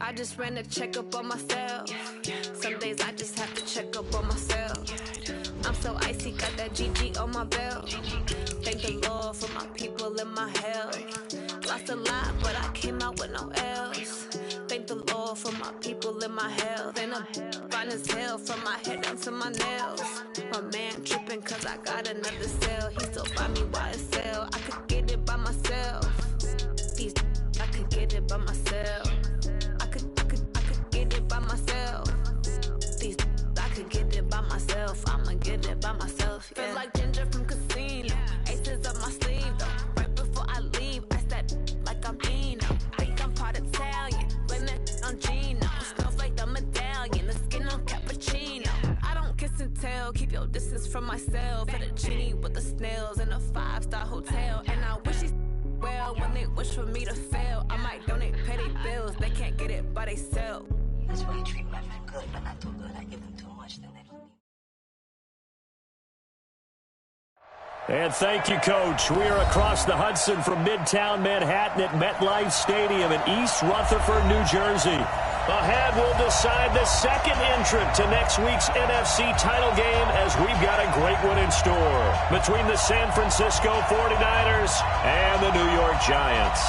I just ran a checkup on myself. Some days I just have to check up on myself. I'm so icy, got that GG on my belt. Thank the Lord for my people and my health. Lost a lot, but I came out with no L's. Thank the Lord for my people and my health. And I'm fine as hell from my head down to my nails. My man tripping cause I got another cell. He still buy me YSL. I could get it by myself. These I could get it by myself. I could get it by myself. These I could get it by myself. I'ma get it by myself. Yeah. Feel like Ginger from Casino. Aces up my sleeve though. Right before I leave, I said like I'm Eno. Think I'm part Italian. Blame that on Gino. Smells like the medallion. The skin on cappuccino. I don't kiss and tell. Keep your distance from myself. Fettuccine with the snails in a 5-star hotel. And I wish he's well when they wish for me to fail. I might donate petty bills. They can't get it by themselves. That's why I treat women good, but not too good. I give them too much, then they don't need. And thank you, Coach. We are across the Hudson from Midtown Manhattan at MetLife Stadium in East Rutherford, New Jersey. Ahead, we'll decide the second entrant to next week's NFC title game as we've got a great one in store between the San Francisco 49ers and the New York Giants.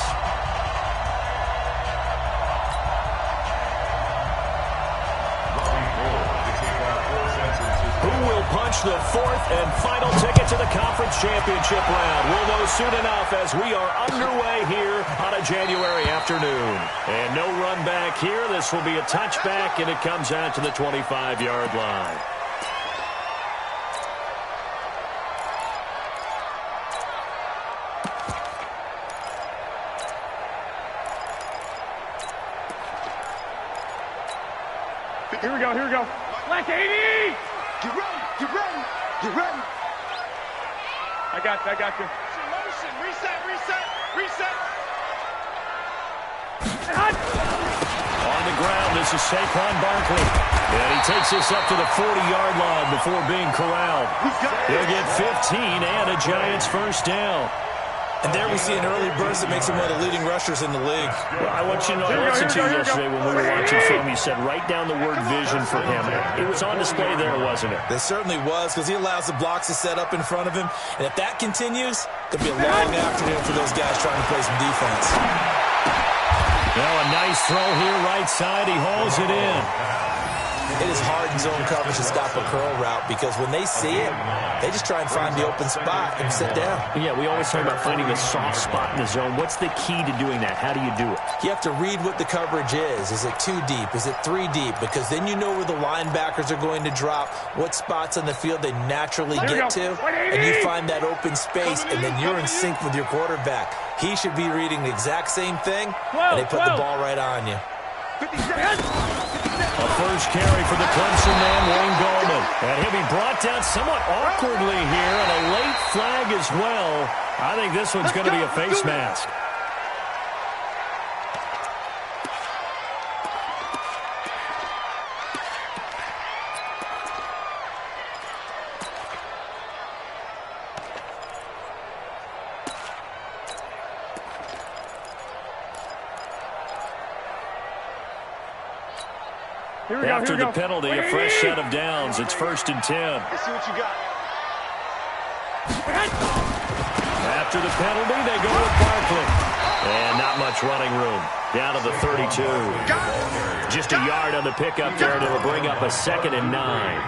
Who will punch the fourth and final ticket to the conference championship round? We'll know soon enough as we are underway here on a January afternoon. And no run back here. This will be a touchback, and it comes out to the 25-yard line. Here we go, here we go. Black 80! Get ready, get ready, get ready. I got you. Motion, reset. On the ground, this is Saquon Barkley. And he takes this up to the 40-yard line before being corralled. He'll get 15 and a Giants first down. And there we see an early burst that makes him one of the leading rushers in the league. Well, I want you to know, I listened to you yesterday when we were watching film. You said write down the word vision for him. It was on display there, wasn't it? It certainly was, because he allows the blocks to set up in front of him. And if that continues, it'll be a long afternoon for those guys trying to play some defense. Well, a nice throw here, right side. He hauls it in. It is hard in zone coverage to stop a curl route because when they see it, they just try and find the open spot and sit down. Yeah, we always talk about finding a soft spot in the zone. What's the key to doing that? How do you do it? You have to read what the coverage is. Is it 2 deep? Is it 3 deep? Because then you know where the linebackers are going to drop, what spots on the field they naturally get to, and you find that open space, and then you're in sync with your quarterback. He should be reading the exact same thing, and they put the ball right on you. A first carry for the Clemson man, Wayne Gallman. And he'll be brought down somewhat awkwardly here, and a late flag as well. I think this one's going to be a face mask. After the penalty, a fresh set of downs. It's 1st and 10. Let's see what you got. After the penalty, they go with Barkley. And not much running room. Down to the 32. Just a yard on the pickup there, and it'll bring up a 2nd and 9.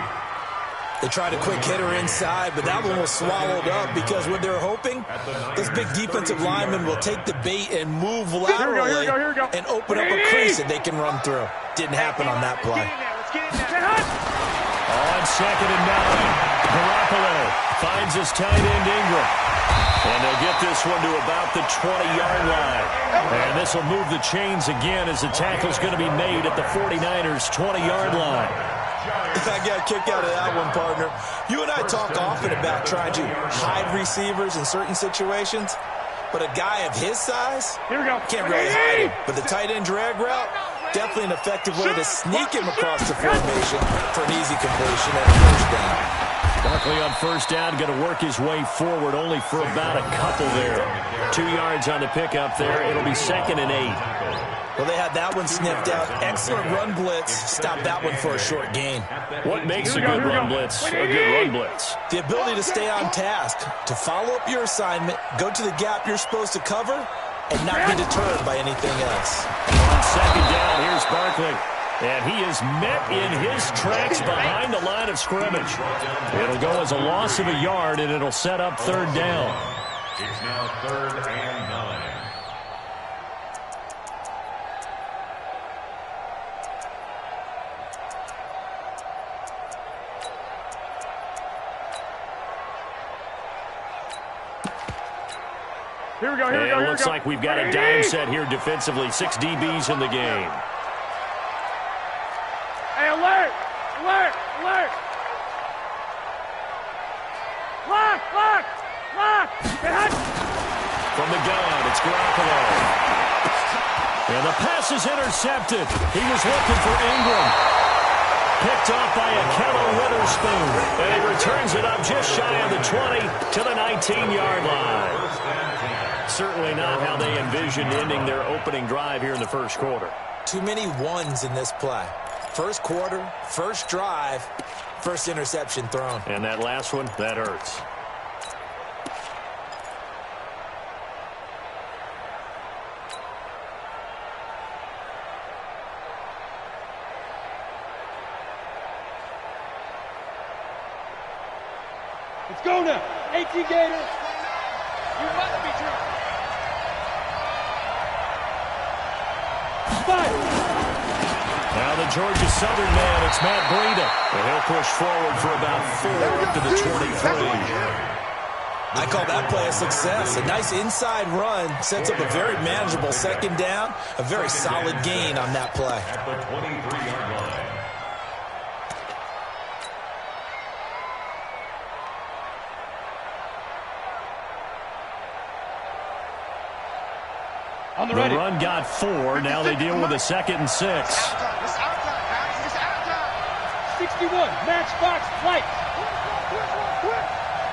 They tried a quick hitter inside, but that one was swallowed up because what they're hoping, this big defensive lineman will take the bait and move laterally and open up a crease that they can run through. Didn't happen on that play. On 2nd and 9, Garoppolo finds his tight end Ingram. And they'll get this one to about the 20-yard line. And this will move the chains again as the tackle's going to be made at the 49ers' 20-yard line. I got a kick out of that one, partner. You and I talk often about trying to hide receivers in certain situations, but a guy of his size can't really hide him. But the tight end drag route, definitely an effective way to sneak him across the formation for an easy completion and a first down. Barkley on first down, going to work his way forward, only for about a couple there. 2 yards on the pickup there. It'll be 2nd and 8. Well, they had that one sniffed out. Excellent run blitz. Stop that one for a short gain. What makes a good run blitz a good run blitz? The ability to stay on task, to follow up your assignment, go to the gap you're supposed to cover, and not be deterred by anything else. On 2nd down, here's Barkley. And he is met in his tracks behind the line of scrimmage. It'll go as a loss of a yard, and it'll set up 3rd down. It's now 3rd and 9. Here we go, here we go, And it here looks we go. like we've got a dime set here defensively. 6 DBs in the game. Hey, alert! Alert! Alert! Lock! Lock! Lock! From the gun, it's Garoppolo. And the pass is intercepted. He was looking for Ingram. Picked off by Akello Witherspoon. And he returns it up just shy of the 20 to the 19-yard line. Certainly not how they envisioned ending their opening drive here in the first quarter. Too many ones in this play. First quarter, first drive, first interception thrown. And that last one, that hurts. Let's go now. 18 Gators. You must be true. Five. Now the Georgia Southern man, it's Matt Breida. And he'll push forward for about 4 up to the 23. I call that play a success. A nice inside run sets up a very manageable 2nd down. A very solid gain on that play. At the 23-yard line. On the The ready. run got 4. Now they deal with a 2nd and 6. It's our time, guys. It's our time. 61. Matchbox flight.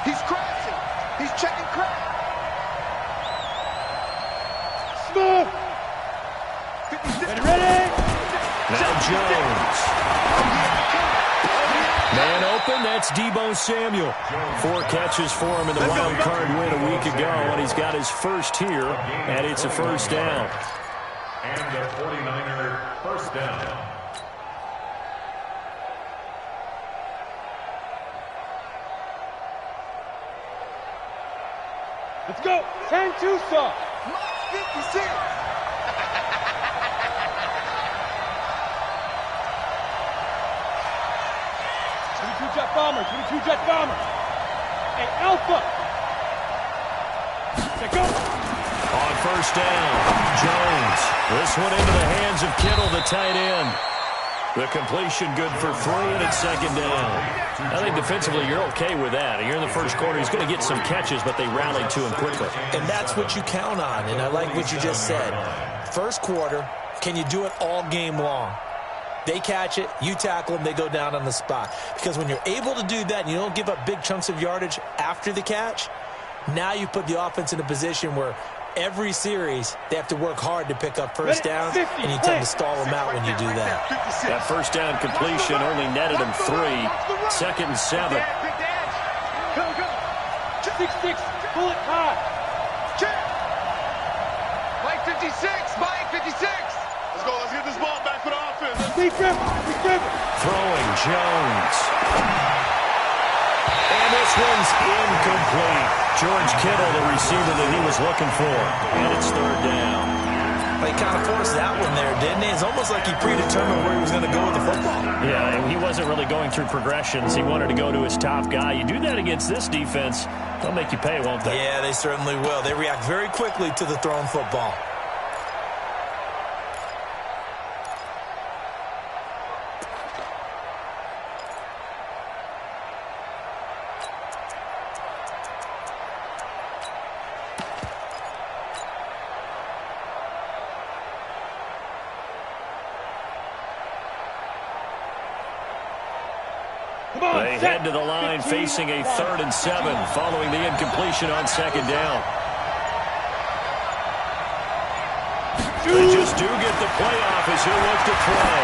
He's crashing. He's checking crack. Smooth. Ready? Now Jones. Man open, that's Deebo Samuel. 4 catches for him in the wild card win a week ago, and he's got his first here, and it's a first down. And the 49er first down. Let's go. 10-2 saw. Mike 56. Jet bomber. 22 jet bomber. Hey, Alpha. Let's go. On first down, Jones. This one into the hands of Kittle, the tight end. The completion good for 3, and it's 2nd down. I think defensively you're okay with that. Here in the first quarter, he's going to get some catches, but they rallied to him quickly. And that's what you count on, and I like what you just said. First quarter, can you do it all game long? They catch it, you tackle them, they go down on the spot. Because when you're able to do that and you don't give up big chunks of yardage after the catch, now you put the offense in a position where every series they have to work hard to pick up first downs, and you tend to stall them out when you do that. That first down completion only netted him 3. 2nd and 7. Go, go. 6-6. Pull it high. Mike 56. Mike 56. Let's go. Let's get this ball back for the offense. Throwing Jones. And this one's incomplete. George Kittle, the receiver that he was looking for. And it's 3rd down. He kind of forced that one there, didn't he? It's almost like he predetermined where he was going to go with the football. Yeah, and he wasn't really going through progressions. He wanted to go to his top guy. You do that against this defense, they'll make you pay, won't they? Yeah, they certainly will. They react very quickly to the thrown football. They head to the line facing a 3rd and 7 following the incompletion on 2nd down. They just do get the playoff as he'll look to throw.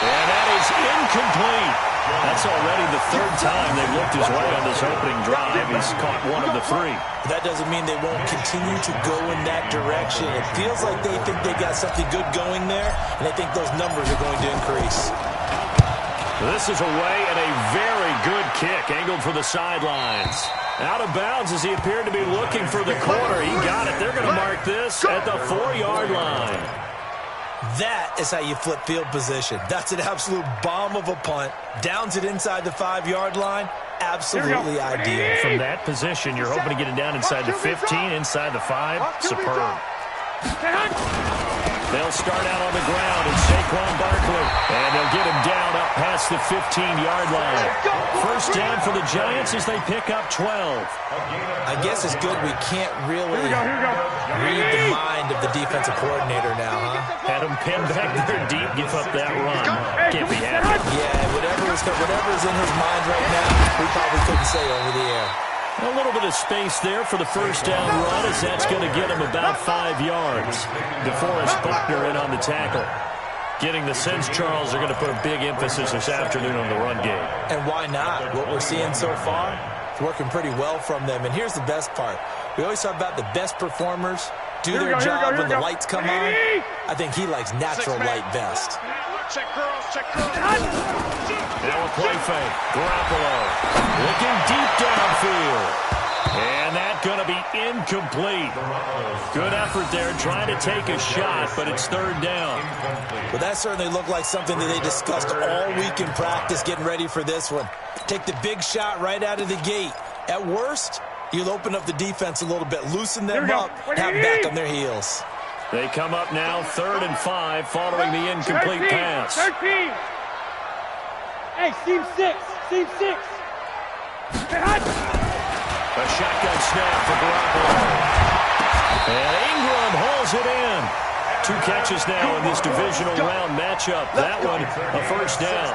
And that is incomplete. That's already the 3rd time they've looked his way on this opening drive. He's caught 1 of the 3. That doesn't mean they won't continue to go in that direction. It feels like they think they got something good going there, and they think those numbers are going to increase. This is away and a very good kick, angled for the sidelines. Out of bounds as he appeared to be looking for the corner. He got it. They're going to mark this at the 4-yard line. That is how you flip field position. That's an absolute bomb of a punt. Downs it inside the 5-yard line. Absolutely ideal. From that position, you're hoping to get it down inside the 15, inside the 5. Superb. They'll start out on the ground and Saquon Barkley. And they'll get him down up past the 15-yard line. First down for the Giants as they pick up 12. I guess it's good we can't really read the mind of the defensive coordinator now, huh? Had him pinned back there deep, give up that run. Can't be happy. Yeah, whatever's in his mind right now, we probably couldn't say over the air. A little bit of space there for the first down run as that's going to get him about 5 yards. DeForest Buckner in on the tackle. Getting the sense Charles are going to put a big emphasis this afternoon on the run game. And why not? What we're seeing so far, it's working pretty well from them. And here's the best part. We always talk about the best performers do their job when the lights come on. I think he likes natural light best. Check girls, check girls. Now a play fake. Garoppolo looking deep downfield. And that's going to be incomplete. Good effort there trying to take a shot, but it's 3rd down. Well, that certainly looked like something that they discussed all week in practice getting ready for this one. Take the big shot right out of the gate. At worst, you'll open up the defense a little bit, loosen them up, and have back on their heels. They come up now 3rd and 5 following the incomplete pass. 13. Hey, seam 6. Seam 6. A shotgun snap for Garoppolo. And Ingram holds it in. 2 catches now in this divisional round matchup. That one, a first down.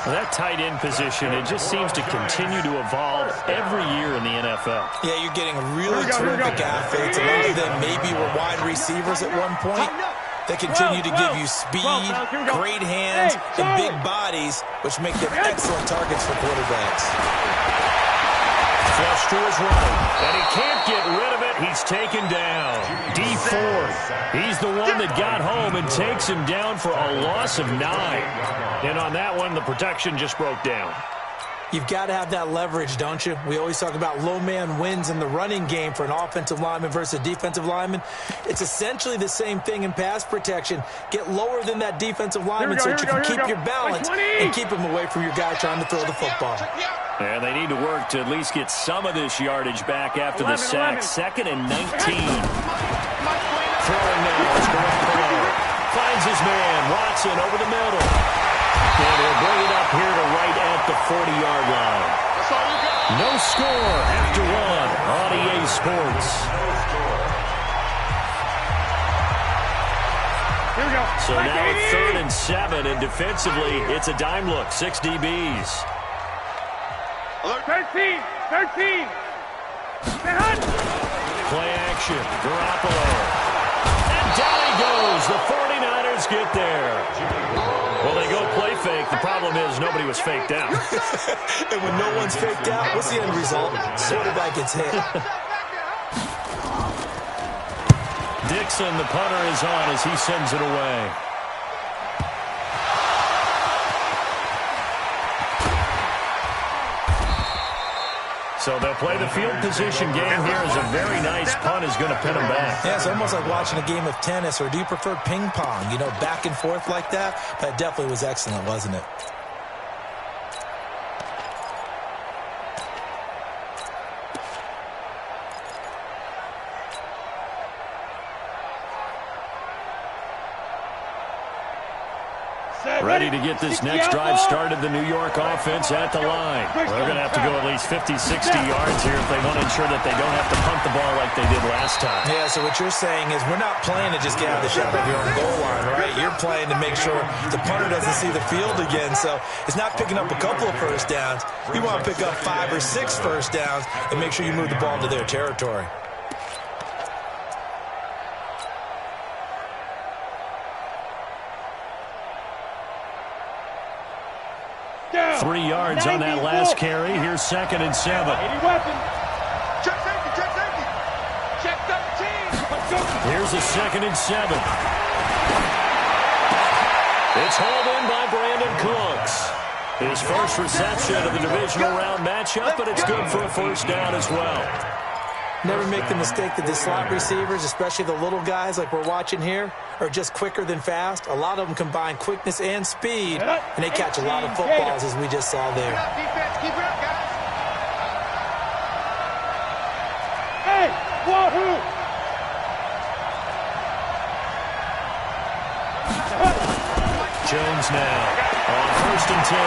That tight end position, it just seems to continue to evolve every year in the NFL. Yeah, you're getting really terrific athletes. A lot of them maybe were wide receivers at one point. They continue to give you speed, great hands, and big bodies, which make them excellent targets for quarterbacks. Flush to his right, and he can't get rid of it. He's taken down. D Ford, he's the one that got home and takes him down for a loss of 9. And on that one, the protection just broke down. You've got to have that leverage, don't you? We always talk about low man wins in the running game for an offensive lineman versus a defensive lineman. It's essentially the same thing in pass protection. Get lower than that defensive lineman so that you can keep your balance and keep him away from your guy trying to throw the football. And they need to work to at least get some of this yardage back after the sack. 2nd and 19. Throwing now is Garoppolo. Finds his man, Watson, over the middle. And he'll bring it up here to right at the 40-yard line. No score after 1 on EA Sports. Here we go. So now it's 3rd and 7, and defensively, it's a dime look. 6 DBs. 13. 13. Play action. Garoppolo. And down he goes. The 49ers get there. Well, they go play fake. The problem is nobody was faked out. And when no one's faked out, what's the end result? Quarterback gets hit. Dixon, the punter, is on as he sends it away. So they'll play the field position game here as a very nice punt is going to pin them back. Yeah, it's almost like watching a game of tennis, or do you prefer ping pong? You know, back and forth like that? That definitely was excellent, wasn't it? Ready to get this next drive started, the New York offense at the line. They're going to have to go at least 50, 60 yards here if they want to ensure that they don't have to punt the ball like they did last time. Yeah, so what you're saying is we're not playing to just get out of the shadow of your own goal line, right? You're playing to make sure the punter doesn't see the field again. So it's not picking up a couple of first downs. You want to pick up 5 or 6 first downs and make sure you move the ball into their territory. 3 yards on that last carry. Here's 2nd and 7. Check safety, check safety. Check 13. Here's a 2nd and 7. It's hauled in by Brandon Cooks. His first reception of the divisional round matchup, but it's good for a first down as well. Never make the mistake that the slot receivers, especially the little guys like we're watching here, are just quicker than fast. A lot of them combine quickness and speed, and they catch a lot of footballs, as we just saw there. Keep it up, defense. Keep it up, guys. Hey, wahoo! Jones now on 1st and 10.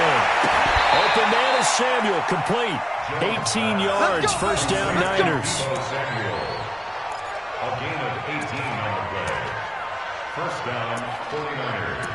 Open man is Samuel, complete. 18 yards, first down Niners. Samuel. A gain of 18 on the play. First down, 49ers.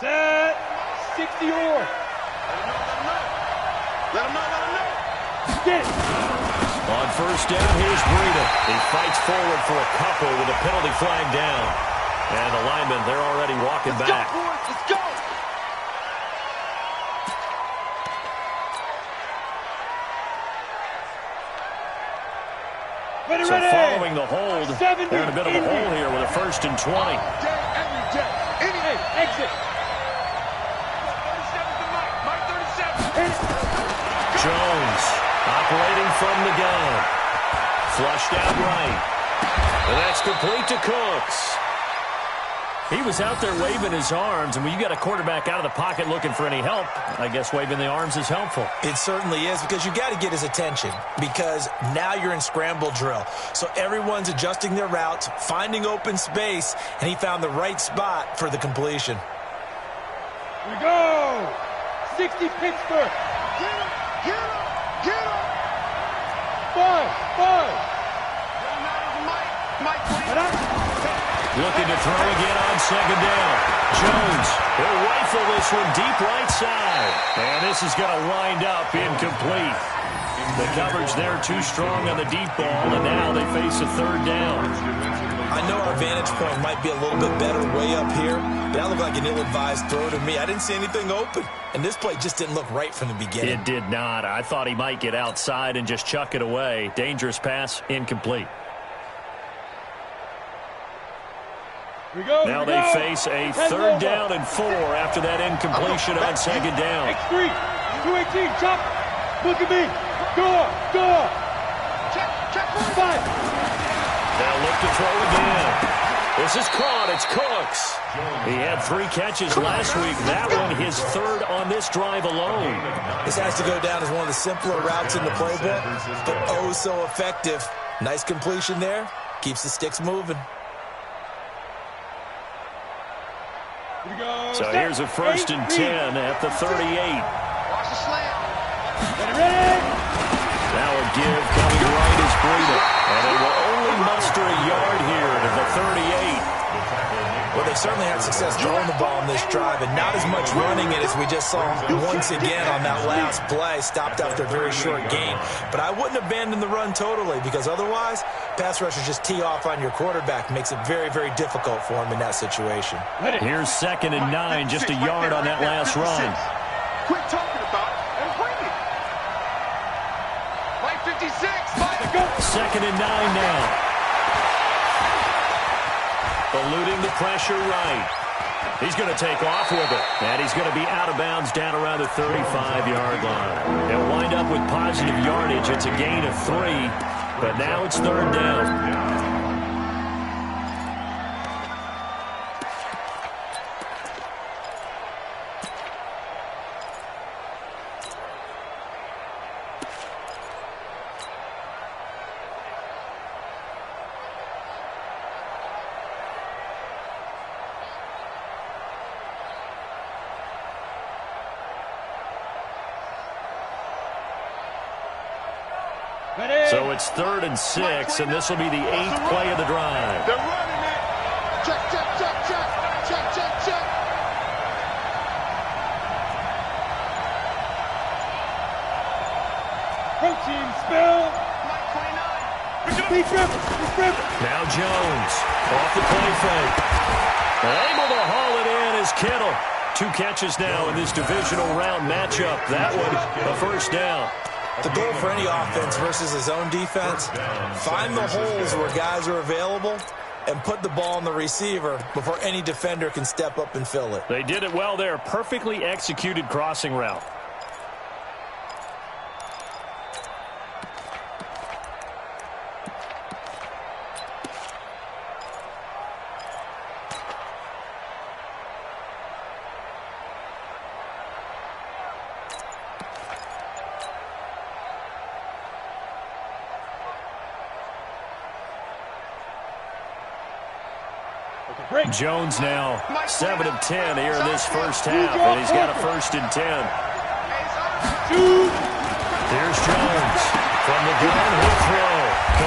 Set. 60 or. Let him know. Get it. On first down, here's Breida. He fights forward for a couple with a penalty flag down. And the linemen, they're already walking back. Go, boys. Let's go. Ready, So ready. following the hold, 70, they're in a bit of a hole here with a 1st and 20. Day, every day. Hey, exit. 37 to Mike. Mike 37. Jones operating from the gun. Flushed out right. And that's complete to Cooks. He was out there waving his arms, and when you got a quarterback out of the pocket looking for any help, I guess waving the arms is helpful. It certainly is, because you got to get his attention, because now you're in scramble drill. So everyone's adjusting their routes, finding open space, and he found the right spot for the completion. Here we go. 60 Pittsburgh. Get him. Get him. Get him. 5. Mike, And up. Looking to throw again on 2nd down. Jones will rifle this one deep right side. And this is going to wind up incomplete. The coverage there too strong on the deep ball, and now they face a 3rd down. I know our vantage point might be a little bit better way up here, but that looked like an ill-advised throw to me. I didn't see anything open, and this play just didn't look right from the beginning. It did not. I thought he might get outside and just chuck it away. Dangerous pass, incomplete. Here we go. Now here we they go. face a 10 3rd over. down and 4 after that incompletion on 2nd down. X3. 218. Chop. Look at me. Go up. check. 5. They'll look to throw again. This is caught. It's Cooks. He had 3 catches last week. That one his 3rd on this drive alone. This has to go down as one of the simpler routes in the playbook, but oh so effective. Nice completion there. Keeps the sticks moving. Here we go. So here's a 1st and 10 at the 38. Watch the slant. Ready. Now a give coming right is Breida. And they will only muster a yard here to the 38. Well, they certainly had success throwing the ball on this drive, and not as much running it as we just saw once again on that last play. Stopped after a very short gain. But I wouldn't abandon the run totally, because otherwise, pass rushers just tee off on your quarterback. Makes it very, very difficult for him in that situation. Here's 2nd and 9, just a yard on that last run. Quit talking about it and bring it. Mike 56. Mike. 2nd and 9 now. Eluding the pressure right. He's going to take off with it. And he's going to be out of bounds down around the 35-yard line. They'll wind up with positive yardage. It's a gain of 3. But now it's third down. So it's 3rd and 6, and this will be the 8th play of the drive. They're running it. Check, check, check, check. Check, check, check. Protein spill. Now Jones off the play fake. Able to haul it in is Kittle. 2 catches now in this divisional round matchup. That one, a first down. The goal for any offense versus his own defense, find the holes where guys are available and put the ball on the receiver before any defender can step up and fill it. They did it well there. Perfectly executed crossing route. Jones now 7 of 10 here in this first half, and he's got a 1st and 10. Here's Jones from the ground. He'll throw.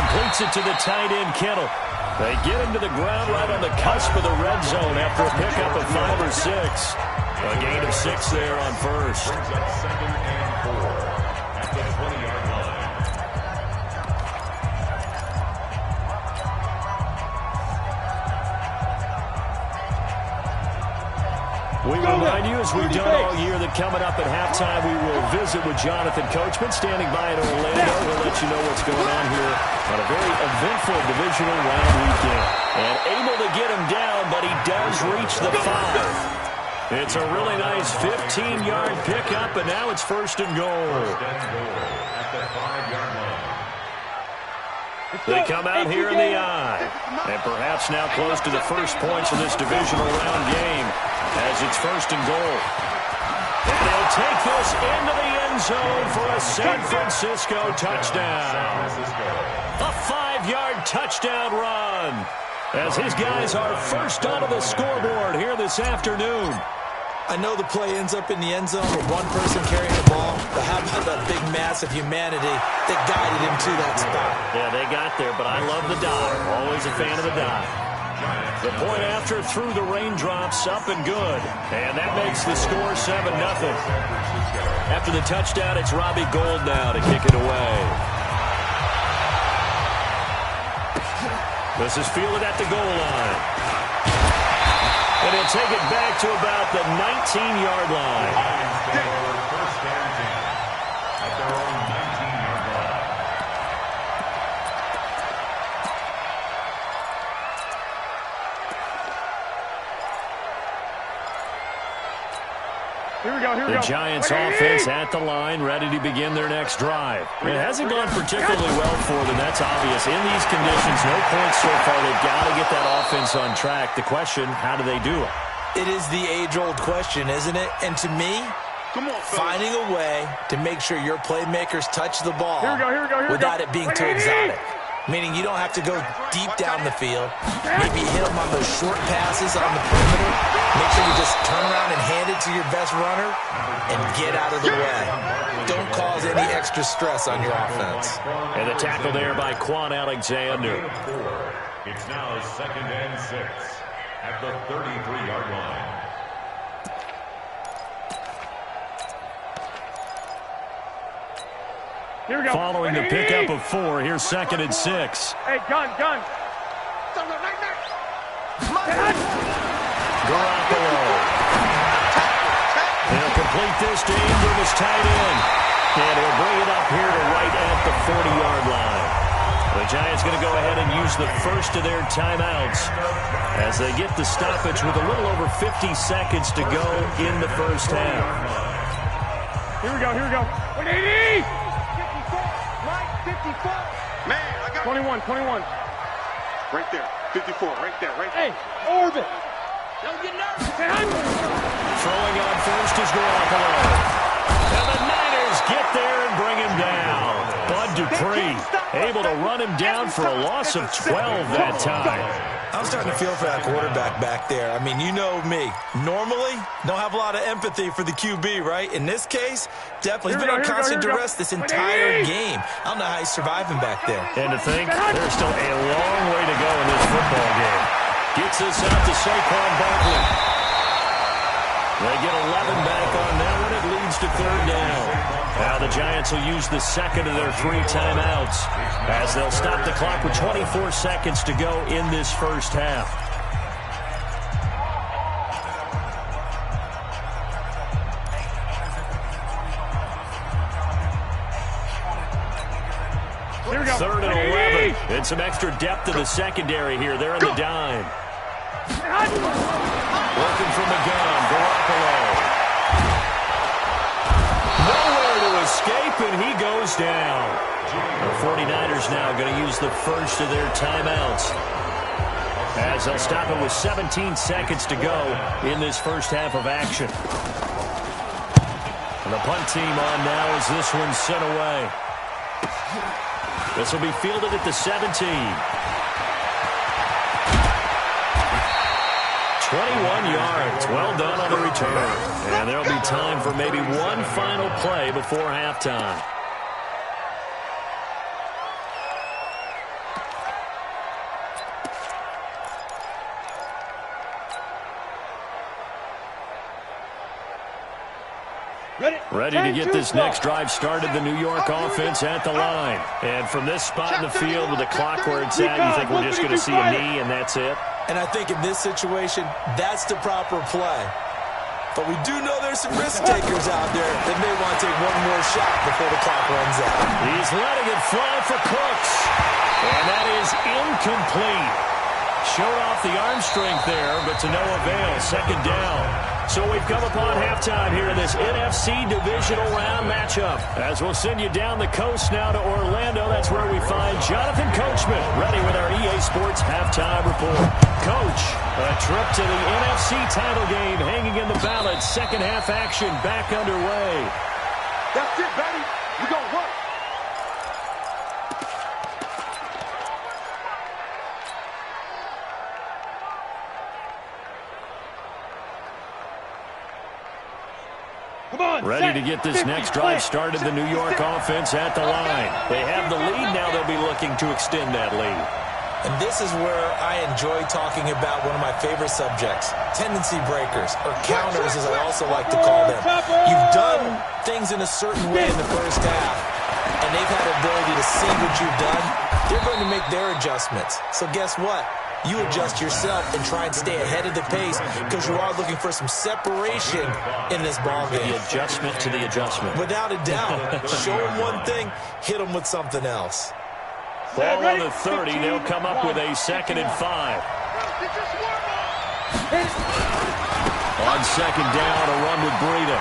Completes it to the tight end, Kittle. They get him to the ground right on the cusp of the red zone after a pickup of 5 or 6. A gain of 6 there on first. Brings up 2nd and 4 at the 20-yard line. We remind you, as we've done all year, that coming up at halftime, we will visit with Jonathan Coachman, standing by in Orlando. We'll let you know what's going on here on a very eventful divisional round weekend. And able to get him down, but he does reach the 5. It's a really nice 15-yard pickup, and now it's 1st and goal. 1st and goal at the 5-yard line. They come out here in the eye, and perhaps now close to the first points of this divisional round game as it's 1st and goal. And they'll take this into the end zone for a San Francisco touchdown. A 5-yard touchdown run as his guys are first onto the scoreboard here this afternoon. I know the play ends up in the end zone with one person carrying the ball, but how about that big mass of humanity that guided him to that spot? Yeah, they got there, but I love the dive. Always a fan of the dive. The point after through the raindrops, up and good. And that makes the score 7-0. After the touchdown, it's Robbie Gould now to kick it away. This is fielded at the goal line. And he'll take it back to about the 19-yard line. First and 10 at their own 19-yard line. Here we go, here we The go. Giants offense at the line, ready to begin their next drive. It hasn't gone particularly well for them, that's obvious. In these conditions, no points so far. They've got to get that offense on track. The question, how do they do it? It is the age-old question, isn't it? And to me, finding a way to make sure your playmakers touch the ball without it being too exotic. Meaning you don't have to go deep down the field. Maybe hit them on those short passes on the perimeter. Make sure you just turn around and hand it to your best runner and get out of the way. Don't cause any extra stress on your offense. And the tackle there by Quan Alexander. It's now 2nd and 6 at the 33-yard line. Here we go. Following the pickup of 4, here's 2nd and 6. Hey, gun. Garoppolo. He'll complete this to Ingram as tight end. And he'll bring it up here to right at the 40-yard line. The Giants going to go ahead and use the first of their timeouts as they get the stoppage with a little over 50 seconds to go in the first half. Here we go. 180! 54, right, 54. Man, I got 21, 21. right there. 54, right there, right there. Hey, orbit. Don't get nervous. Throwing on first is Garoppolo. And the Niners get there and bring him down. Bud Dupree able to run him down for a loss of 12 that time. I'm starting to feel for that quarterback back there. I mean, you know me. Normally, don't have a lot of empathy for the QB, right? In this case, definitely. He's been on constant duress this entire game. I don't know how he's surviving back there. And to think, there's still a long way to go in this football game. Gets this out to Saquon Barkley. They get 11 back on that one. It leads to third down. Now the Giants will use the second of their 3 timeouts as they'll stop the clock with 24 seconds to go in this first half. Here we go. Third and 11. And some extra depth to the secondary here. They're in the dime. Working from the gun, Garoppolo. Nowhere to escape, and he goes down. The 49ers now going to use the first of their timeouts as they'll stop it with 17 seconds to go in this first half of action. And the punt team on now as this one's sent away. This will be fielded at the 17. 21 yards. Well done on the return. And there'll be time for maybe one final play before halftime. Ready to get this next drive started, the New York offense at the line. And from this spot in the field with the clock where it's at, you think we're just going to see a knee and that's it? And I think in this situation, that's the proper play. But we do know there's some risk takers out there that may want to take one more shot before the clock runs out. He's letting it fly for Cooks. And that is incomplete. Showed off the arm strength there, but to no avail. Second down. So we've come upon halftime here in this NFC divisional round matchup. As we'll send you down the coast now to Orlando, that's where we find Jonathan Coachman ready with our EA Sports halftime report. Coach, a trip to the NFC title game hanging in the balance. Second half action back underway. That's it, baby. We're going to work. Ready to get this next drive started, the New York offense at the line. They have the lead now. They'll be looking to extend that lead. And this is where I enjoy talking about one of my favorite subjects, tendency breakers, or counters as I also like to call them. You've done things in a certain way in the first half, and they've had the ability to see what you've done. They're going to make their adjustments. So guess what? You adjust yourself and try and stay ahead of the pace because you are looking for some separation in this ballgame. The adjustment to the adjustment. Without a doubt. Show them one thing, hit them with something else. Ball on the 30. They'll come up with a 2nd and 5. On second down, a run with Breida.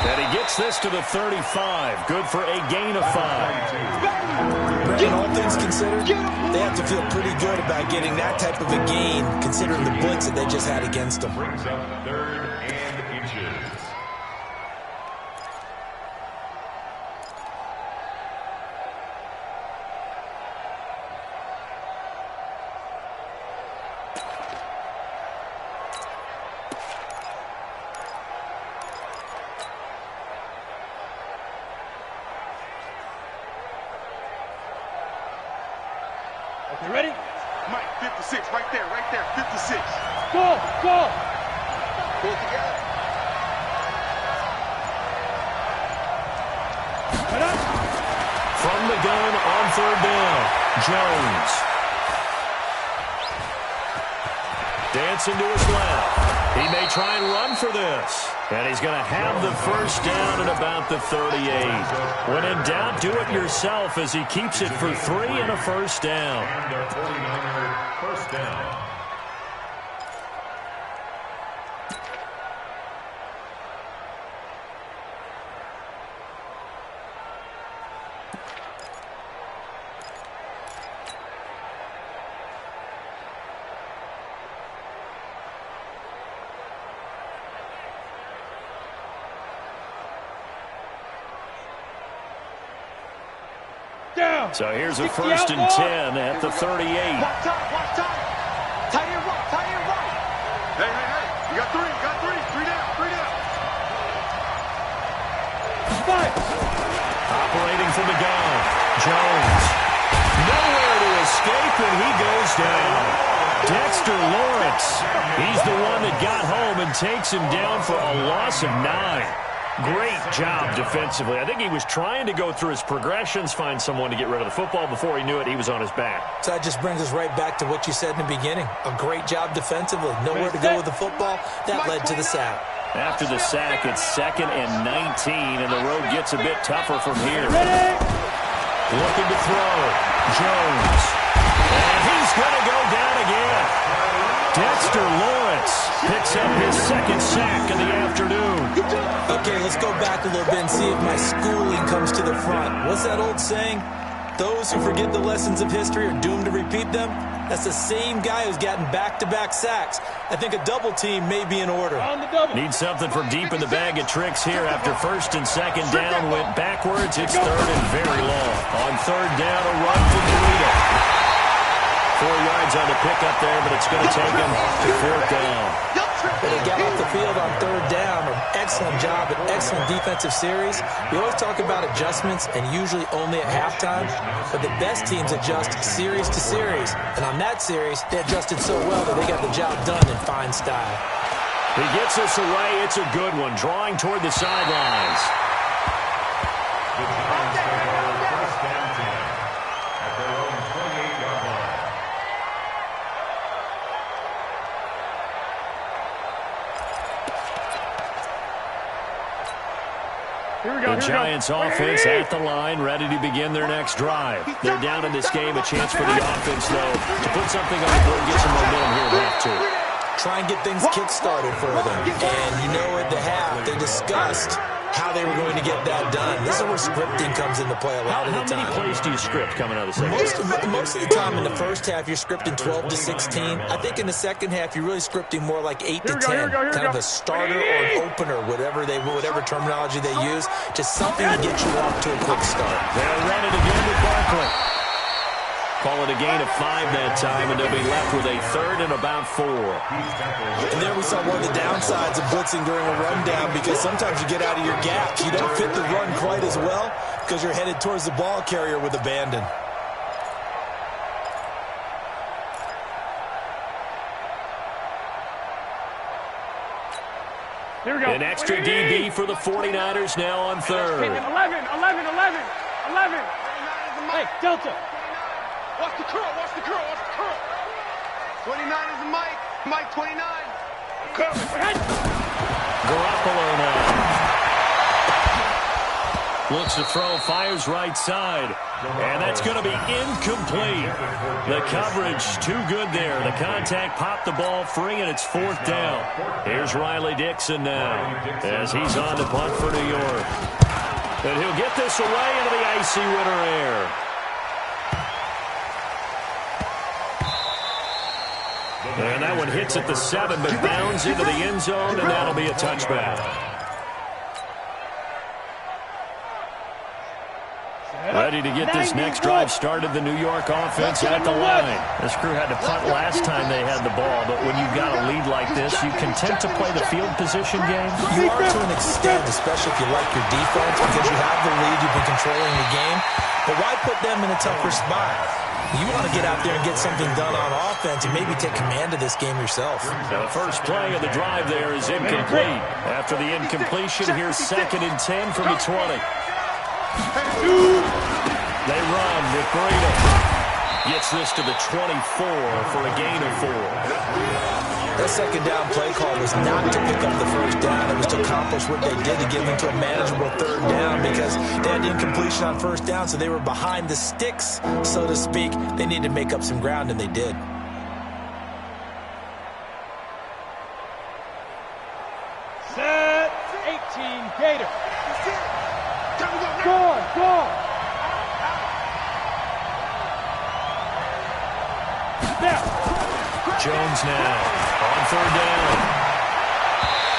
And he gets this to the 35. Good for a gain of 5. And all things considered, they have to feel pretty good about getting that type of a gain, considering the blitz that they just had against them. Brings up third and inches. Okay, ready? Mike, 56, right there, 56. Go, go. Pull it together. From the gun on third down, Jones. Dancing to his left. He may try and run for this. And he's going to have the first down at about the 38. When in doubt, do it yourself as he keeps it for 3 and a first down. And their 49er first down. now. So here's a 60 first and out, 10 at the 38. Watch time, watch time. Tight end right, tight end right. Hey, hey, hey. You got three, Three down, three down. Five. Operating from the gun, Jones. Nowhere to escape, and he goes down. Dexter Lawrence. He's the one that got home and takes him down for a loss of 9. Great job defensively. I think he was trying to go through his progressions, find someone to get rid of the football. Before he knew it, he was on his back. So that just brings us right back to what you said in the beginning. A great job defensively. Nowhere to go with the football. That led to the sack. After the sack, it's 2nd and 19, and the road gets a bit tougher from here. Looking to throw. Jones. And he's going to go down again. Dexter Lawrence picks up his 2nd sack of the afternoon. Okay, let's go back a little bit and see if my schooling comes to the front. What's that old saying? Those who forget the lessons of history are doomed to repeat them. That's the same guy who's gotten back-to-back sacks. I think a double team may be in order. Need something from deep in the bag of tricks here. After 1st and 2nd down went backwards. It's 3rd and very long. On 3rd down, a run from Dorito. 4 yards on the pickup there, but it's going to take him to 4th down. But they got off the field on 3rd down. An excellent job, an excellent defensive series. We always talk about adjustments, and usually only at halftime. But the best teams adjust series to series. And on that series, they adjusted so well that they got the job done in fine style. He gets us away. It's a good one. Drawing toward the sidelines. The Giants take over 1st and 10 at their own 28-yard line. The Giants offense at the line, ready to begin their next drive. They're down in this game. A chance for the offense, though, to put something on the board, get some momentum here at half 2. Try and get things kick-started for them. And you know at the half, they discussed how they were going to get that done. This is where scripting comes into play a lot of the time. How many plays do you script coming out of the second? Most of the time in the first half, you're scripting 12 to 16. I think in the second half, you're really scripting more like 8 to 10. Kind of a starter or an opener, whatever terminology they use. Just something to get you off to a quick start. They'll run it again with Barkley. Call it a gain of 5 that time, and they'll be left with a 3rd and about 4. And there we saw one of the downsides of blitzing during a rundown, because sometimes you get out of your gaps. You don't fit the run quite as well because you're headed towards the ball carrier with abandon. Here we go. An extra DB for the 49ers now on 3rd. 11. Hey, Delta. Watch the curl, watch the curl, watch the curl. 29 is the Mike. Mike 29. Garoppolo now. Looks to throw, fires right side. And that's going to be incomplete. The coverage too good there. The contact popped the ball free, and it's 4th down. Here's Riley Dixon now as he's on to punt for New York. And he'll get this away into the icy winter air. And that one hits at the 7, but bounds into the end zone, and that'll be a touchback. Ready to get this next drive started, the New York offense at the line. This crew had to punt last time they had the ball, but when you've got a lead like this, you content to play the field position game? You are to an extent, especially if you like your defense, because you have the lead, you've been controlling the game. But why put them in a tougher spot? You want to get out there and get something done on offense and maybe take command of this game yourself. Now the first play of the drive there is incomplete. After the incompletion, here's 2nd and 10 from the 20. They run with Breda. Gets this to the 24 for a gain of 4. That 2nd down play call was not to pick up the 1st down. It was to accomplish what they did, to get them to a manageable 3rd down, because they had incompletion on 1st down, so they were behind the sticks, so to speak. They needed to make up some ground, and they did. Set 18 Gator. Go. Jones now on 3rd down.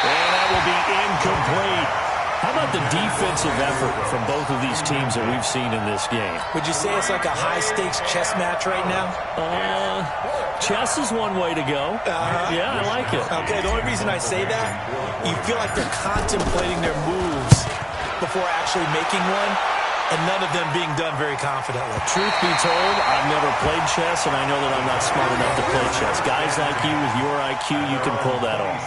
And that will be incomplete. How about the defensive effort from both of these teams that we've seen in this game? Would you say it's like a high-stakes chess match right now? Chess is one way to go. Yeah, I like it. Okay, the only reason I say that, you feel like they're contemplating their moves before actually making one, and none of them being done very confidently. Truth be told, I've never played chess, and I know that I'm not smart enough to play chess. Guys like you with your IQ, you can pull that off.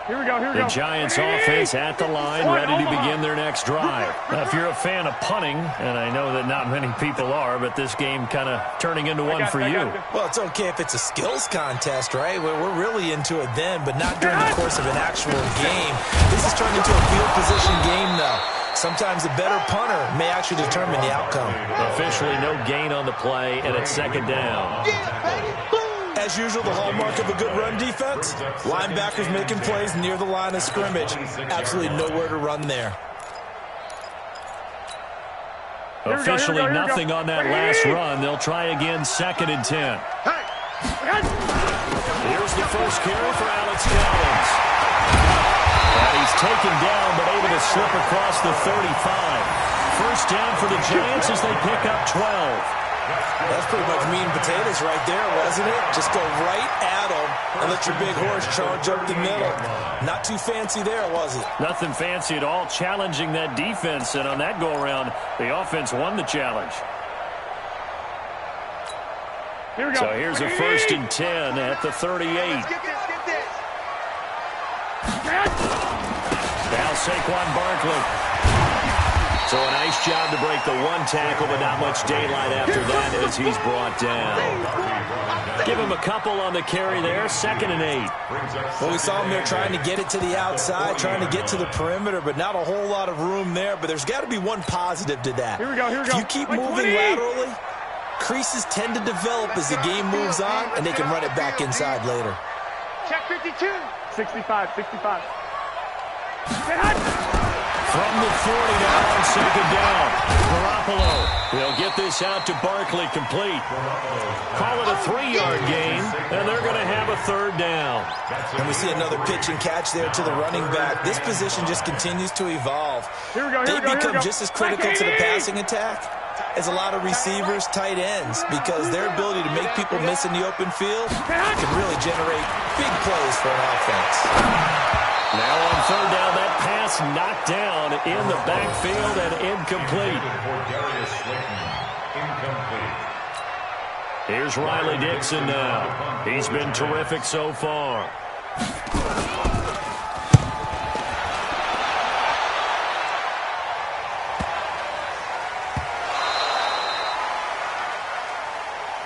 Here we go, here we The go. Giants offense at the line, ready to begin their next drive. Now, if you're a fan of punting, and I know that not many people are, but this game kind of turning into one for you. Well, it's okay if it's a skills contest, right? We're really into it then, but not during the course of an actual game. This has turned into a field position game, though. Sometimes a better punter may actually determine the outcome. Officially no gain on the play, and it's second down. As usual, the hallmark of a good run defense, linebackers making plays near the line of scrimmage. Absolutely nowhere to run there. Officially nothing on that last run. They'll try again, 2nd and 10. Here's the first carry for Alex Collins. And he's taken down, but able to slip across the 35. First down for the Giants as they pick up 12. That's pretty much meat and potatoes right there, wasn't it? Just go right at them and let your big horse charge up the middle. Not too fancy there, was it? Nothing fancy at all, challenging that defense, and on that go-around, the offense won the challenge. Here we go. So here's a 1st and 10 at the 38. Get this. Now Saquon Barkley. So a nice job to break the one tackle, but not much daylight after that as he's brought down. Give him a couple on the carry there, 2nd and 8. Well, we saw him there trying to get it to the outside, trying to get to the perimeter, but not a whole lot of room there. But there's got to be one positive to that. Here we go. If you keep moving laterally, creases tend to develop as the game moves on, and they can run it back inside later. Check 52. 65. From the 40 now on 2nd down. Garoppolo. They'll get this out to Barkley, complete. Call it a 3-yard gain, and they're going to have a 3rd down. And we see another pitch and catch there to the running back. This position just continues to evolve. They become just as critical to the passing attack as a lot of receivers, tight ends, because their ability to make people miss in the open field can really generate big plays for an offense. Now on 3rd down, that pass knocked down in the backfield and incomplete. Here's Riley Dixon now. He's been terrific so far.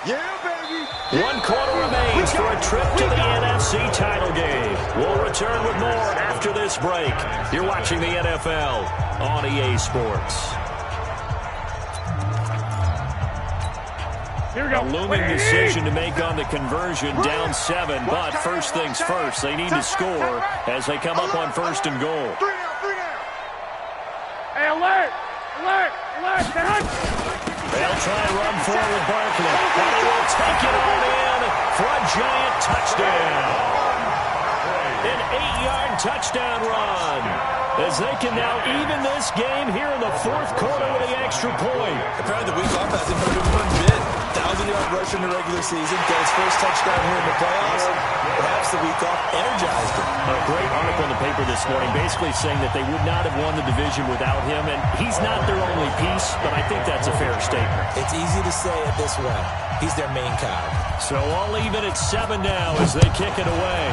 Yeah, baby. 1 quarter remains for a trip to the NFC title game. We'll return with more after this break. You're watching the NFL on EA Sports. Here we go. A looming decision to make on the conversion, down 7, but first things first, they need to score as they come up on 1st and goal. 3 down. Hey, alert. They'll try and run forward with Barkley, and he will take it on in for a giant touchdown. An 8-yard touchdown run as they can now even this game here in the 4th quarter with the extra point. Apparently the week off hasn't hurt him one bit. 1,000-yard rush in the regular season, got his first touchdown here in the playoffs. Perhaps the week off energized him. A great article in the paper this morning basically saying that they would not have won the division without him, and he's not their only piece, but I think that's a fair statement. It's easy to say it this way. He's their main cog. So all even at 7 now as they kick it away.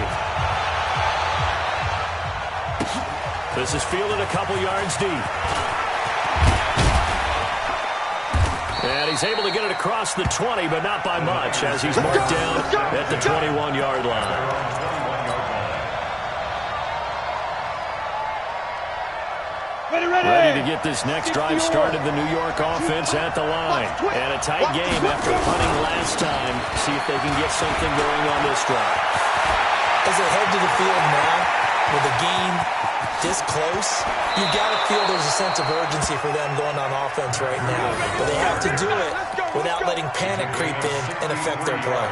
This is fielded a couple yards deep. And he's able to get it across the 20, but not by much, as he's marked down at the 21-yard line. Ready to get this next drive started, the New York offense at the line. And a tight game after punting last time. See if they can get something going on this drive. As they head to the field now, with the game this close, you got to feel there's a sense of urgency for them going on offense right now. But they have to do it without letting panic creep in and affect their play.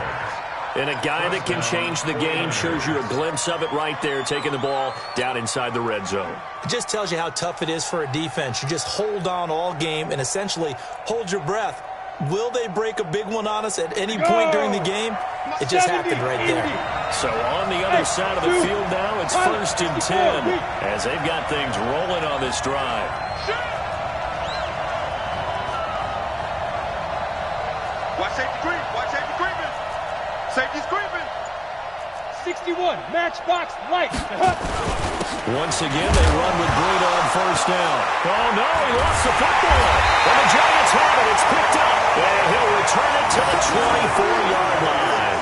And a guy that can change the game shows you a glimpse of it right there, taking the ball down inside the red zone. It just tells you how tough it is for a defense. You just hold on all game and essentially hold your breath. Will they break a big one on us at any point during the game? It just happened right there. So on the other side of the field now, it's 1st and 10 as they've got things rolling on this drive. Watch safety creep. Watch safety creeping. Safety's creeping. 61, matchbox light. Once again, they run with Breida on 1st down. Oh, no, he lost the football. And the Giants have it. It's picked up. And he'll return it to the 24-yard line.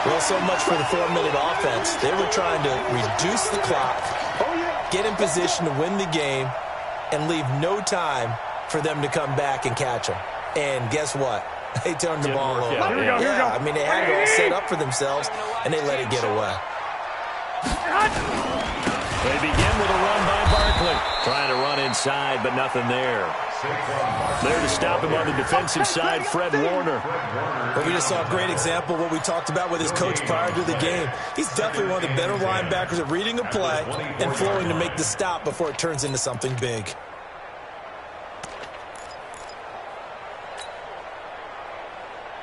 Well, so much for the 4-minute offense. They were trying to reduce the clock, get in position to win the game, and leave no time for them to come back and catch them. And guess what? They turned the ball over. Here we go. I mean, they had it all set up for themselves, and they let it get away. They begin with a run by Barkley. Trying to run inside, but nothing there. There to stop him on the defensive side, Fred Warner. Well, we just saw a great example of what we talked about with his coach prior to the game. He's definitely one of the better linebackers at reading a play and flowing to make the stop before it turns into something big.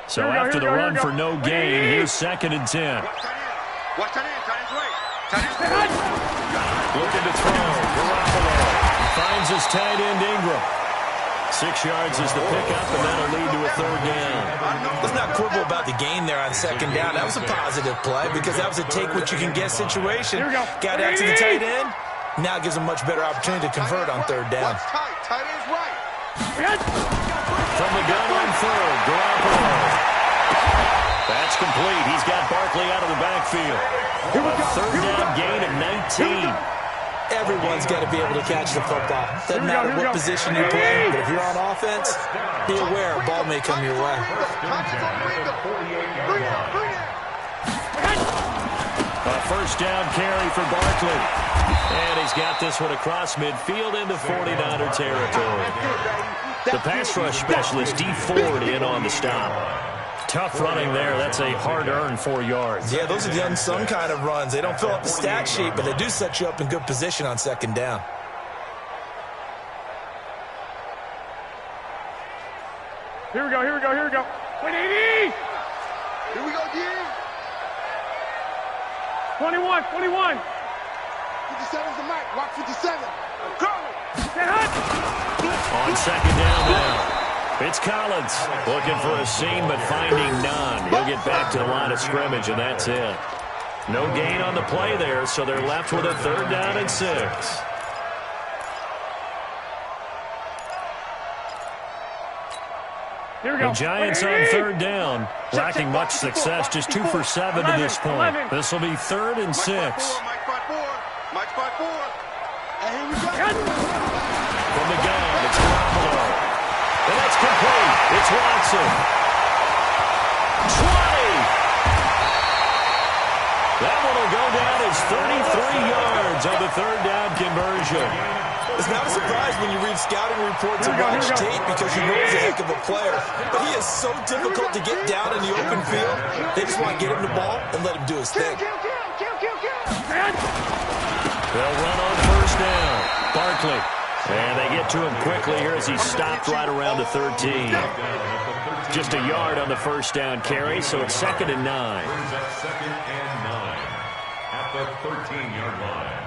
So after the run for no gain, here's 2nd and 10. Watch tight end. Tight end's right. Tight end's right. Looking to throw. Garoppolo finds his tight end Ingram. 6 yards is the pickup, and that'll lead to a 3rd down. Let's not quibble about the gain there on 2nd down. That was a positive play because that was a take-what-you-can-get situation. Got out to the tight end. Now it gives him a much better opportunity to convert on 3rd down. Watch tight. Tight end's right. From the gun on 3rd, Garoppolo. That's complete. He's got Barkley out of the backfield. A 3rd down gain of 19. Everyone's got to be able to catch the football. Doesn't matter what position you play, but if you're on offense, be aware a ball may come your way. A 1st down carry for Barkley. And he's got this one across midfield into 49er territory. The pass rush specialist, D. Ford, in on the stop. Tough running there. That's a hard-earned 4 yards. Yeah, those are the unsung kind of runs. They don't fill up the stat sheet, but they do set you up in good position on 2nd down. Here we go. 180. Here we go, D. 21. 57's the mic. Watch 57. Go. On 2nd down now. It's Collins looking for a seam, but finding none. He'll get back to the line of scrimmage, and that's it. No gain on the play there, so they're left with a 3rd down and 6. Here we go. The Giants on 3rd down, lacking much success, just 2 for 7 to this point. This will be 3rd and 6. Mike spot 4. Mike spot 4. And here we go. From the gun, it's Garoppolo. And that's complete. It's Watson. 20. That one will go down as 33 yards on the 3rd down conversion. It's not a surprise when you read scouting reports and watch tape because you know he's a heck of a player. But he is so difficult to get down in the open field. They just want to get him the ball and let him do his thing. They'll run on 1st down. Barkley. And they get to him quickly here as he stopped right around the 13. Just a yard on the 1st down carry, so it's 2nd and 9. 2nd and 9 at the 13-yard line.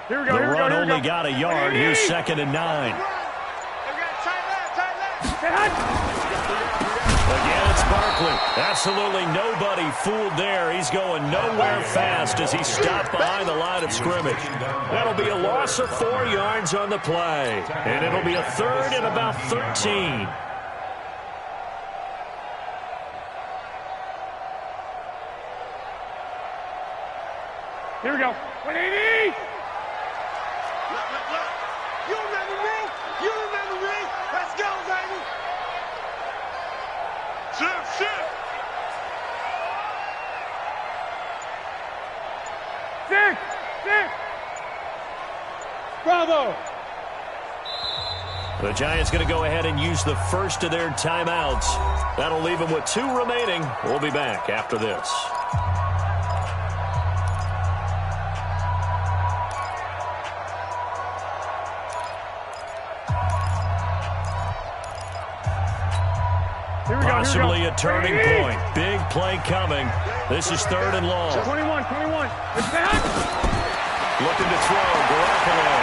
The run only got a yard. Here's 2nd and 9. Again, it's Barkley. Absolutely nobody fooled there. He's going nowhere fast as he stopped behind the line of scrimmage. That'll be a loss of 4 yards on the play. And it'll be a 3rd and about 13. Here we go. 180! Look. You remember me? You remember me? Let's go, baby! Shift! Six! Bravo! The Giants going to go ahead and use the first of their timeouts. That'll leave them with 2 remaining. We'll be back after this. Possibly a turning point. Big play coming. This is 3rd and long. 21. It's back. Looking to throw. Garoppolo.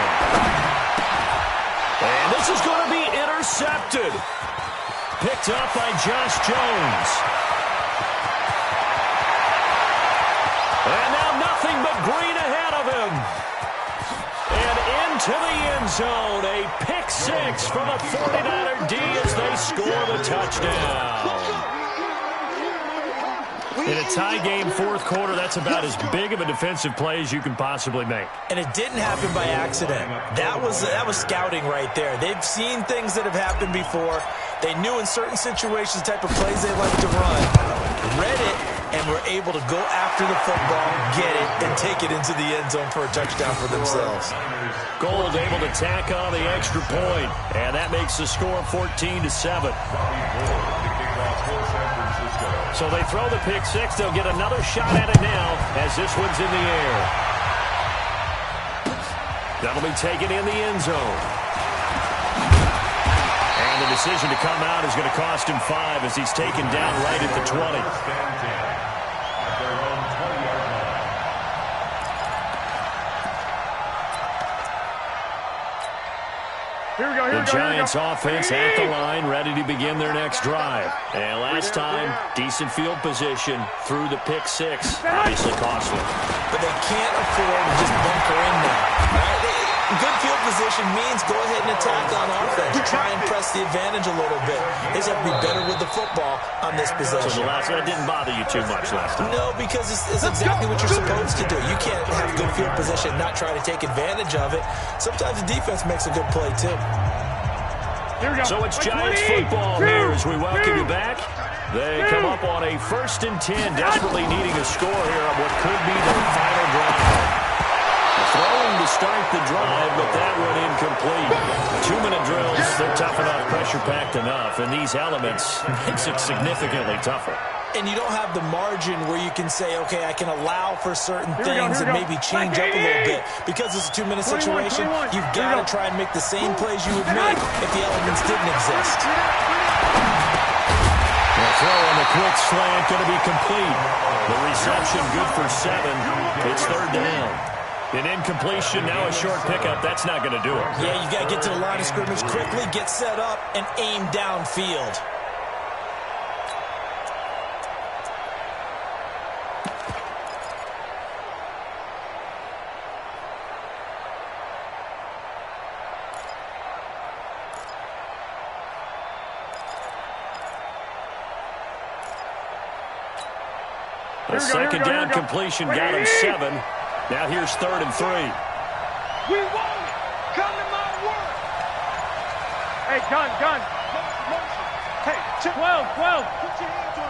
And this is going to be intercepted. Picked up by Josh Jones. And now nothing but green ahead of him. And into the end zone. A pick 6 from a 49er D as they score the touchdown. In a tie game, 4th quarter, that's about as big of a defensive play as you can possibly make. And it didn't happen by accident. That was scouting right there. They've seen things that have happened before. They knew in certain situations the type of plays they like to run, read it, and were able to go after the football, get it, and take it into the end zone for a touchdown for themselves. Gold able to tack on the extra point, and that makes the score 14-7. So they throw the pick 6. They'll get another shot at it now as this one's in the air. That'll be taken in the end zone. And the decision to come out is going to cost him 5 as he's taken down right at the 20. The Giants offense at the line, ready to begin their next drive. And last time, decent field position through the pick 6. Obviously costly. But they can't afford to just bunker in now. Good field position means go ahead and attack on offense. Try and press the advantage a little bit. They just have to be better with the football on this possession. So the last one didn't bother you too much last time? No, because it's exactly what you're supposed to do. You can't have good field position and not try to take advantage of it. Sometimes the defense makes a good play, too. So it's Giants football here as we welcome you back. They come up on a 1st and 10, desperately needing a score here on what could be their final drive. Throwing to start the drive, but that one incomplete. 2-minute drills, they're tough enough, pressure-packed enough, and these elements makes it significantly tougher. And you don't have the margin where you can say, okay, I can allow for certain things and maybe change up a little bit. Because it's a 2-minute situation, you've got to try and make the same plays you would make if the elements didn't exist. The throw on the quick slant going to be complete. The reception good for 7. It's 3rd down. An incompletion, now a short pickup. That's not going to do it. Yeah, you got to get to the line of scrimmage quickly, get set up, and aim downfield. The second down completion got him 7. Now here's 3rd and 3. We won it. Come to my word. Hey, gun. Hey, 12.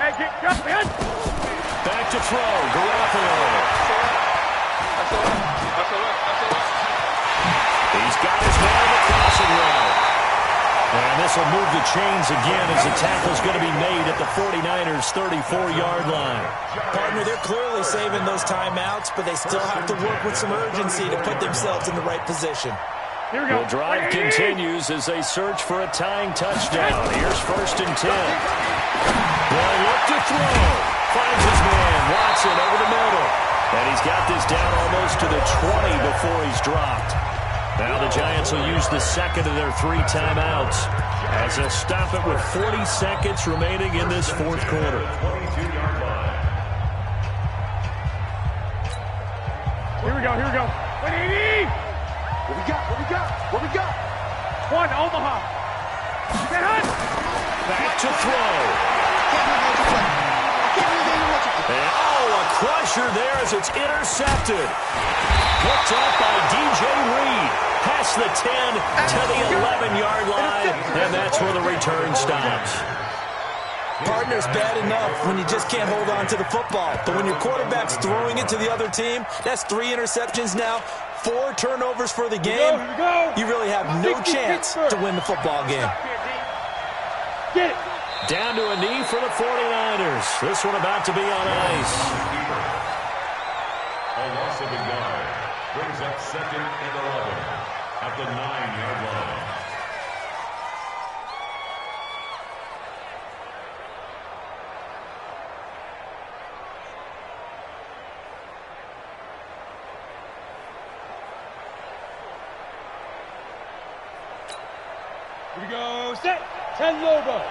Hey, get in. Back to throw. Garoppolo. He's got his man on the crossing route. And this will move the chains again as the tackle's going to be made at the 49ers' 34-yard line. Partner, they're clearly saving those timeouts, but they still have to work with some urgency to put themselves in the right position. The drive continues as they search for a tying touchdown. Here's 1st and 10. Well, look to throw. Finds his man. Watson over the middle. And he's got this down almost to the 20 before he's dropped. Now the Giants will use the second of their 3 timeouts as they'll stop it with 40 seconds remaining in this 4th quarter. 22-yard line. Here we go. 180. What we got? One, Omaha. Back to throw. And, a crusher there as it's intercepted. Picked up by DJ Reed. Past the 10 to the 11-yard line, and that's where the return stops. Partner's bad enough when you just can't hold on to the football. But when your quarterback's throwing it to the other team, that's 3 interceptions now, 4 turnovers for the game. You really have no chance to win the football game. Get it. Down to a knee for the 49ers. This one about to be on ice. A loss of a yard brings up 2nd and 11 at the 9-yard line. Here we go. Set. 10 Lobo.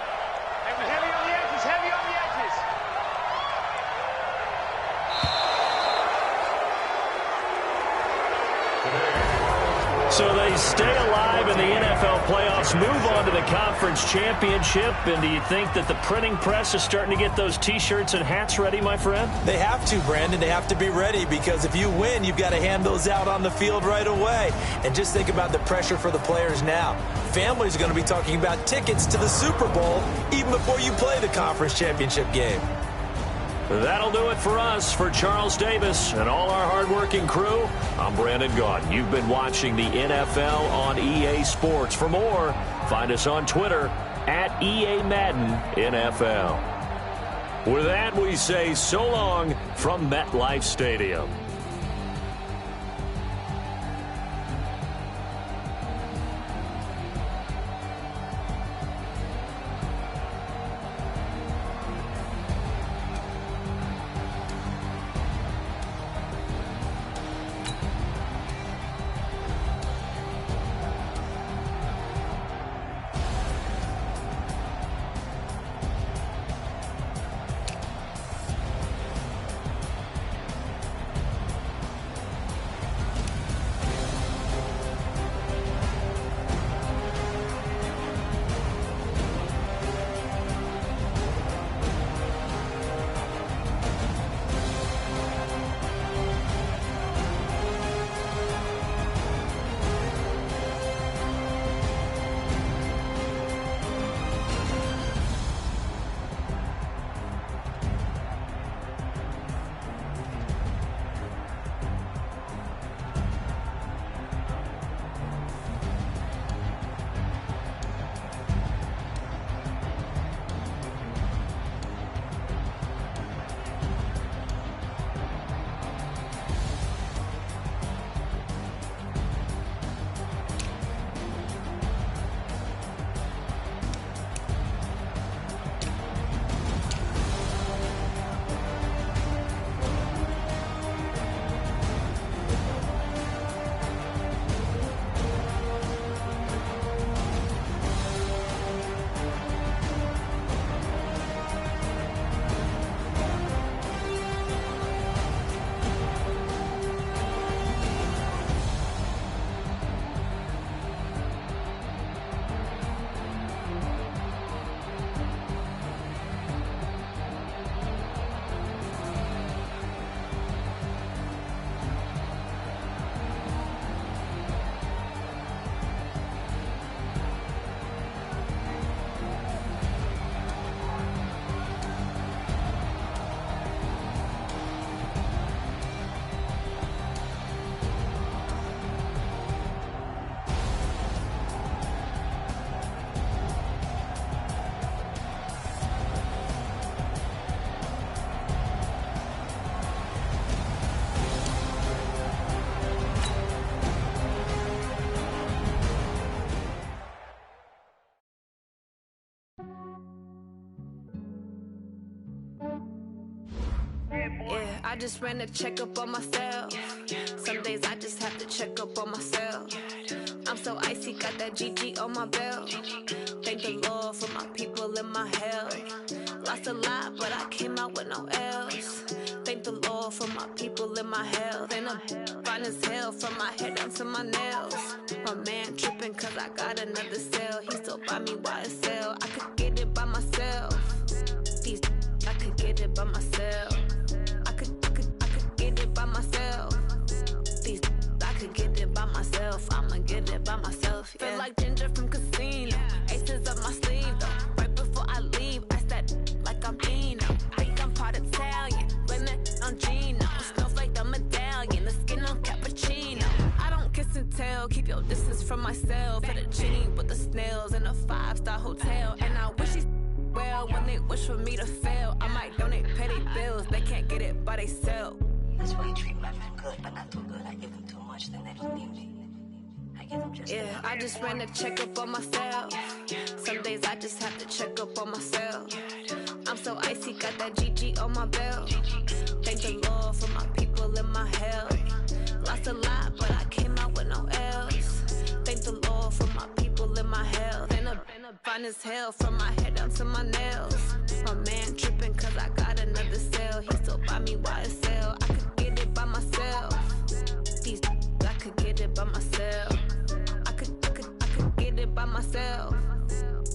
Heavy on the edges, heavy on the edges. So they stay alive in the NFL playoffs, move on to the conference championship. And do you think that the printing press is starting to get those T-shirts and hats ready, my friend? They have to, Brandon. They have to be ready because if you win, you've got to hand those out on the field right away. And just think about the pressure for the players now. Families are going to be talking about tickets to the Super Bowl even before you play the conference championship game. That'll do it for us. For Charles Davis and all our hardworking crew, I'm Brandon Gaudin. You've been watching the NFL on EA Sports. For more, find us on Twitter at EA Madden NFL. With that, we say so long from MetLife Stadium. Yeah, I just ran a checkup on myself. Some days I just have to check up on myself. I'm so icy, got that GG on my belt. Thank the Lord for my people and my health. Lost a lot, but I came out with no L's. Thank the Lord for my people and my health. And I'm fine as hell from my head down to my nails. My man tripping cause I got another cell. He still buy me YSL. I could get it by myself. I could get it by myself. I could yo, this is for myself. For the genie with the snails in a 5-star hotel. And I wish these well when they wish for me to fail. I might donate petty bills, they can't get it by themselves. That's why you treat my men good, but not too good. I give them too much, then they don't need me. I give them just enough. I just ran a checkup on myself. Some days I just have to check up on myself. I'm so icy, got that GG on my belt. Thank the Lord for my people in my health. Lost a lot, but I came out with no else. Thank the Lord for my people in my health. And a fine as hell from my head down to my nails. My man tripping cause I got another cell. He still buy me YSL. I could get it by myself. These I could get it by myself. I could get it by myself.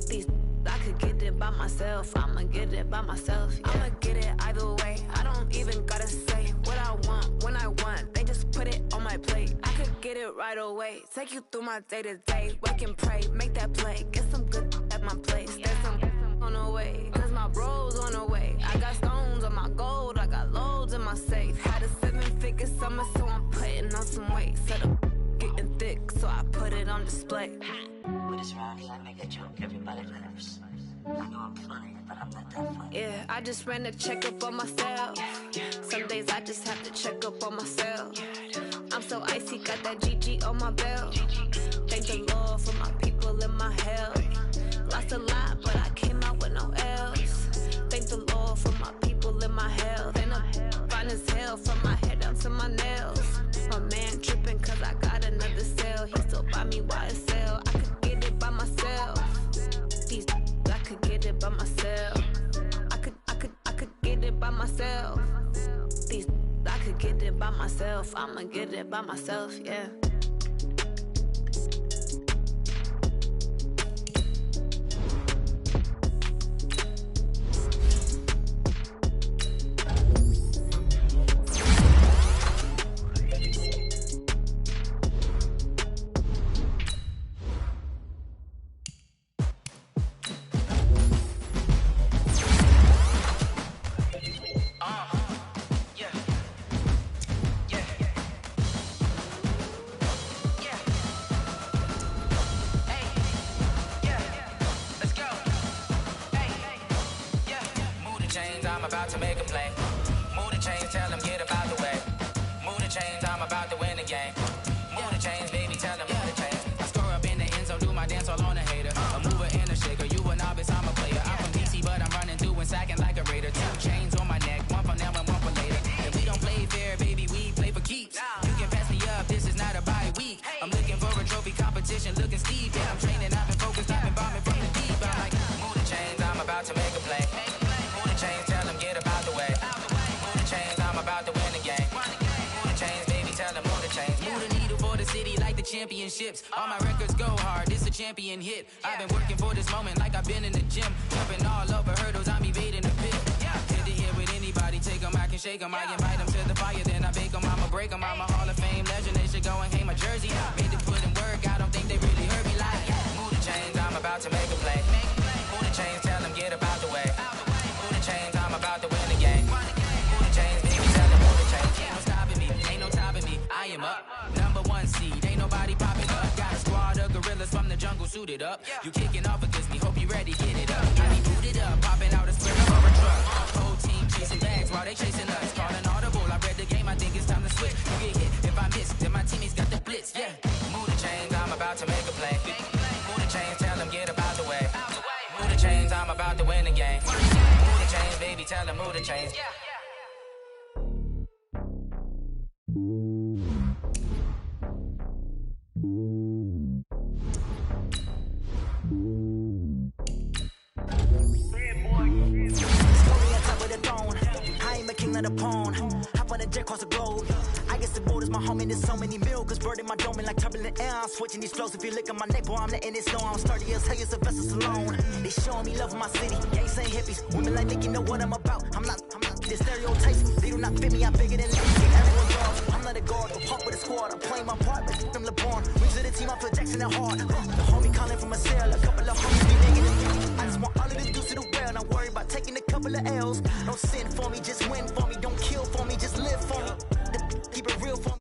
These I could get it by myself. I'ma get it by myself. Yeah. I'ma get it either way. I don't even gotta say what I want when I want. They just put it on my plate. I could get it right away. Take you through my day to day. Wake and pray, make that play. Get some good at my place. There's some on the way. Cause my bros on the way. I got stones on my gold. I got loads in my safe. Had a 7-figure summer, so I'm putting on some weight. Set up getting thick, so I put it on display. With this round, I make a joke, everybody laughs. I know I'm funny, but I'm not that funny. Yeah, I just ran a checkup on myself. Some days I just have to check up on myself. I'm so icy, got that GG on my belt. Thank the Lord for my people in my health. Lost a lot, but I came out with no else. Thank the Lord for my people in my health. And I'm fine as hell from my head down to my nails. My man tripping cause I got another cell. He still buy me YSL. I could get it by myself. These I could get it by myself. I could get it by myself. These I could get it by myself. I'ma get it by myself, yeah. I'm about to make a play. Move the chains, tell them get about the way. Move the chains, I'm about to win the game. Move the chains, baby, tell them move the chains. I score up in the end zone, do my dance all on a hater. A mover and a shaker, you a novice, I'm a player. I'm from DC, but I'm running through and sacking like a raider. 2 chains on my neck, one for now and one for later. And we don't play fair, baby, we play for keeps. You can pass me up, this is not a bye week. I'm looking for a trophy competition, looking steep. Yeah, I'm training, I've been focused, I've been bombing from the deep. I'm like, move the chains, I'm about to make a play. Move the chains, tell them get about the way. Move the chains, I'm about to win the game. Move the chains, baby, tell them move the chains. Move the needle for the city like the championships. All my records go hard, this a champion hit. I've been working for this moment like I've been in the gym. Jumping all over hurdles, I'm evading the pit. Hit the hit with anybody, take them, I can shake them. I invite them to the fire, then I bake them, I'ma break them. I'm a Hall of Fame legend, they should go and hang my jersey. Made to put in work, I don't think they really heard me like. Move the chains, I'm about to make a play. Move the chains, tell them get about the way. Move the chains, I'm about to win the game. Move the chains, baby, tell them move the chains. Ain't no stopping me, ain't no topping me. I am up, #1 seed, ain't nobody popping up. Got a squad of gorillas from the jungle suited up. You kicking off against me, hope you ready, get it up. I be booted up, popping out a sprinter or a truck. Whole team chasing bags while they chasing us. Calling audible, I read the game, I think it's time to switch. You get hit, if I miss, then my teammates got the blitz, yeah. Move the chains, I'm about to make a play. Move the chains, tell them get about the way. Move the chains, I'm about to win the game. Move the chains, baby, tell them move the chains. Of the pawn, hop on a jet across the globe. I guess the boat is my home and there's so many milkers bird in my dome and like turbulent air. I'm switching these flows. If you look at my neck, boy, I'm letting it snow. I'm sturdy as hell, it's a vessel alone. They showing me love in my city. Gangs ain't hippies. Women like Nick, you know what I'm about. I'm not the stereotypes. They do not fit me. I'm bigger than everyone dogs. I'm not a guard, but pop with a squad. I'm playing my part, but I'm LeBron. Reach to the team, I feel Jackson at heart. The homie calling from a cell. A couple of homies be negative. I just want all of this dudes to the well. Not worry about taking a couple of L's. Don't sin for me, just win for me. Don't kill for me, just live for me. Keep it real for me.